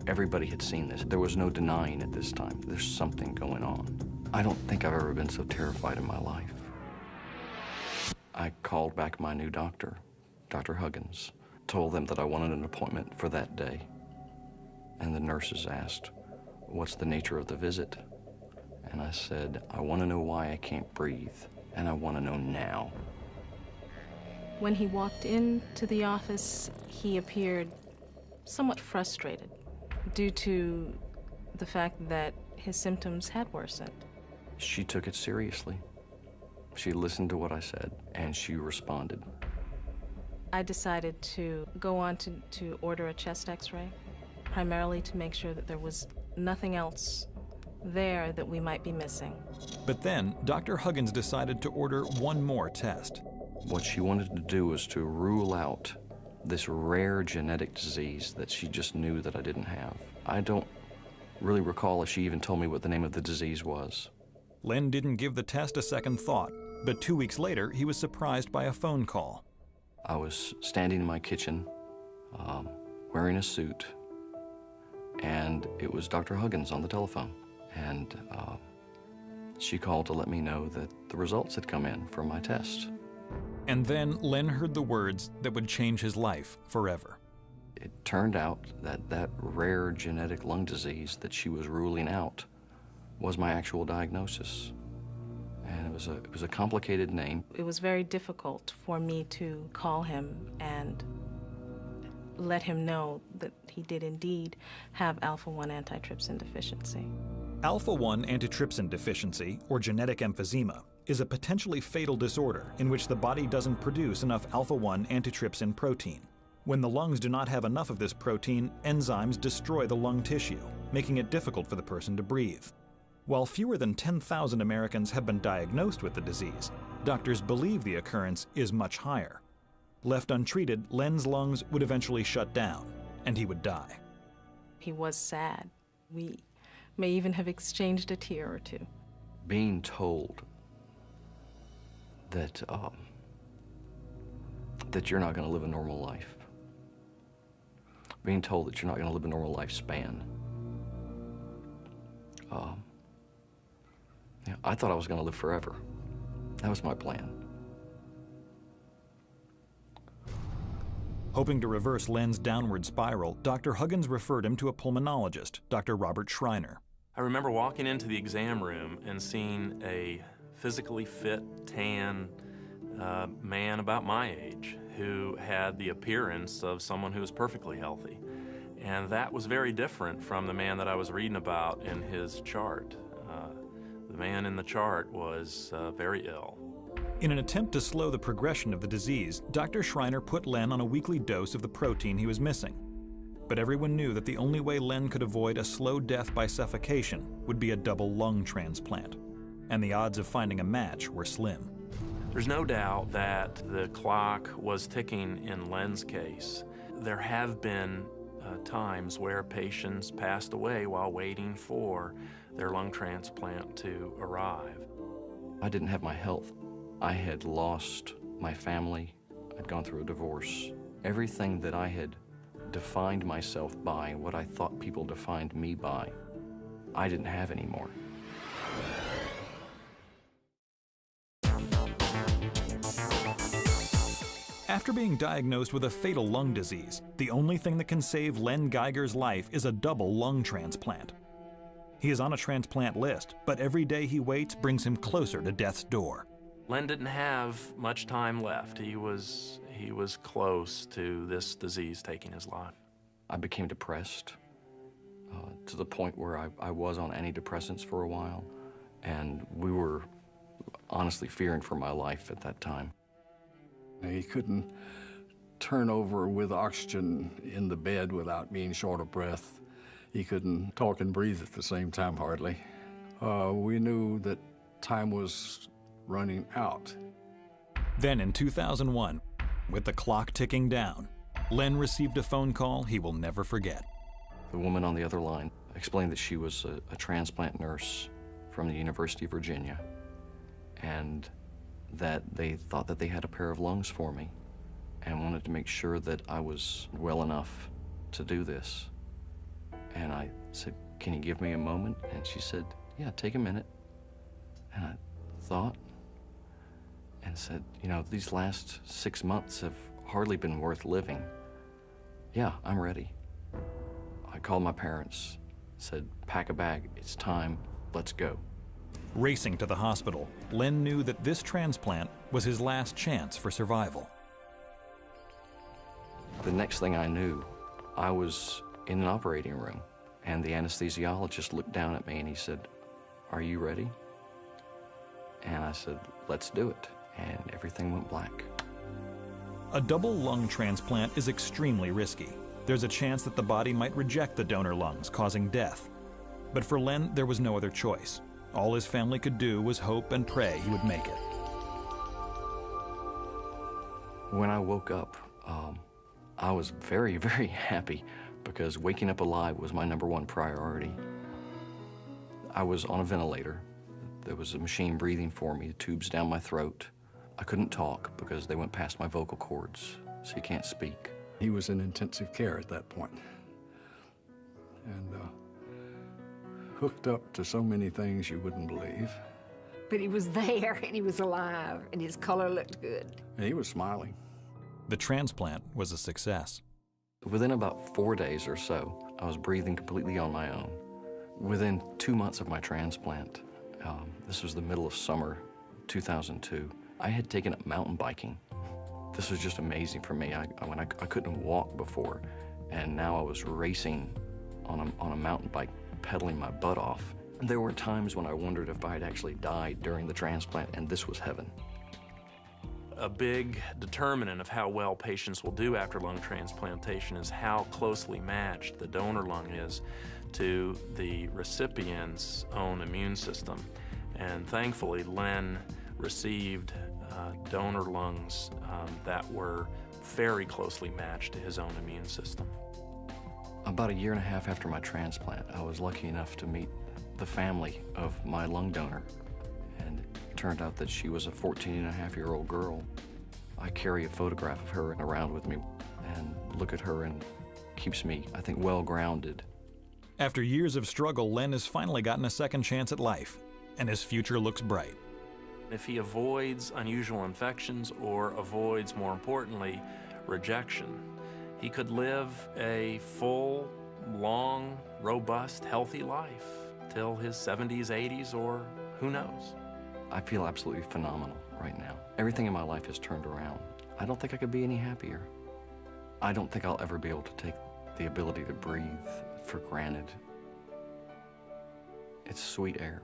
Everybody had seen this. There was no denying at this time. There's something going on. I don't think I've ever been so terrified in my life. I called back my new doctor, Dr. Huggins, told them that I wanted an appointment for that day. And the nurses asked, "What's the nature of the visit?" And I said, "I want to know why I can't breathe, and I want to know now." When he walked into the office, he appeared somewhat frustrated due to the fact that his symptoms had worsened. She took it seriously. She listened to what I said, and she responded. I decided to go on to order a chest x-ray, primarily to make sure that there was nothing else there that we might be missing. But then, Dr. Huggins decided to order one more test. What she wanted to do was to rule out this rare genetic disease that she just knew that I didn't have. I don't really recall if she even told me what the name of the disease was. Len didn't give the test a second thought, but 2 weeks later, he was surprised by a phone call. I was standing in my kitchen, wearing a suit, and it was Dr. Huggins on the telephone. And she called to let me know that the results had come in for my test. And then Len heard the words that would change his life forever. It turned out that that rare genetic lung disease that she was ruling out was my actual diagnosis. And it was a complicated name. It was very difficult for me to call him and let him know that he did indeed have alpha-1 antitrypsin deficiency. Alpha-1 antitrypsin deficiency, or genetic emphysema, is a potentially fatal disorder in which the body doesn't produce enough alpha-1 antitrypsin protein. When the lungs do not have enough of this protein, enzymes destroy the lung tissue, making it difficult for the person to breathe. While fewer than 10,000 Americans have been diagnosed with the disease, doctors believe the occurrence is much higher. Left untreated, Len's lungs would eventually shut down, and he would die. He was sad. We may even have exchanged a tear or two. Being told that you're not going to live a normal life, being told that you're not going to live a normal lifespan. I thought I was going to live forever. That was my plan. Hoping to reverse Len's downward spiral, Dr. Huggins referred him to a pulmonologist, Dr. Robert Schreiner. I remember walking into the exam room and seeing a physically fit, tan man about my age who had the appearance of someone who was perfectly healthy. And that was very different from the man that I was reading about in his chart. The man in the chart was very ill. In an attempt to slow the progression of the disease, Dr. Schreiner put Len on a weekly dose of the protein he was missing. But everyone knew that the only way Len could avoid a slow death by suffocation would be a double lung transplant, and the odds of finding a match were slim. There's no doubt that the clock was ticking in Len's case. There have been times where patients passed away while waiting for their lung transplant to arrive. I didn't have my health. I had lost my family. I'd gone through a divorce. Everything that I had defined myself by, what I thought people defined me by, I didn't have anymore. After being diagnosed with a fatal lung disease, the only thing that can save Len Geiger's life is a double lung transplant. He is on a transplant list, but every day he waits brings him closer to death's door. Len didn't have much time left. He was close to this disease taking his life. I became depressed to the point where I was on antidepressants for a while, and we were honestly fearing for my life at that time. He couldn't turn over with oxygen in the bed without being short of breath. He couldn't talk and breathe at the same time, hardly. We knew that time was running out. Then in 2001, with the clock ticking down, Len received a phone call he will never forget. The woman on the other line explained that she was a transplant nurse from the University of Virginia, and that they thought that they had a pair of lungs for me and wanted to make sure that I was well enough to do this. And I said, "Can you give me a moment?" And she said, "Yeah, take a minute." And I thought and said, "You know, these last 6 months have hardly been worth living. Yeah, I'm ready." I called my parents, said, "Pack a bag, it's time, let's go." Racing to the hospital, Len knew that this transplant was his last chance for survival. The next thing I knew, I was in an operating room, and the anesthesiologist looked down at me and he said, "Are you ready?" And I said, "Let's do it." And everything went black. A double lung transplant is extremely risky. There's a chance that the body might reject the donor lungs, causing death. But for Len, there was no other choice. All his family could do was hope and pray he would make it. When I woke up, I was very, very happy because waking up alive was my #1 priority. I was on a ventilator. There was a machine breathing for me, tubes down my throat. I couldn't talk because they went past my vocal cords, so you can't speak. He was in intensive care at that point, and hooked up to so many things you wouldn't believe. But he was there, and he was alive, and his color looked good. And he was smiling. The transplant was a success. Within about 4 days or so, I was breathing completely on my own. Within 2 months of my transplant, this was the middle of summer 2002, I had taken up mountain biking. This was just amazing for me. I couldn't walk before, and now I was racing on a mountain bike, pedaling my butt off. There were times when I wondered if I had actually died during the transplant, and this was heaven. A big determinant of how well patients will do after lung transplantation is how closely matched the donor lung is to the recipient's own immune system. And thankfully, Len received donor lungs that were very closely matched to his own immune system. About 1.5 years after my transplant, I was lucky enough to meet the family of my lung donor. And it turned out that she was a 14-and-a-half-year-old girl. I carry a photograph of her around with me and look at her, and keeps me, I think, well grounded. After years of struggle, Len has finally gotten a second chance at life, and his future looks bright. If he avoids unusual infections or avoids, more importantly, rejection, he could live a full, long, robust, healthy life till his 70s, 80s, or who knows. I feel absolutely phenomenal right now. Everything in my life has turned around. I don't think I could be any happier. I don't think I'll ever be able to take the ability to breathe for granted. It's sweet air.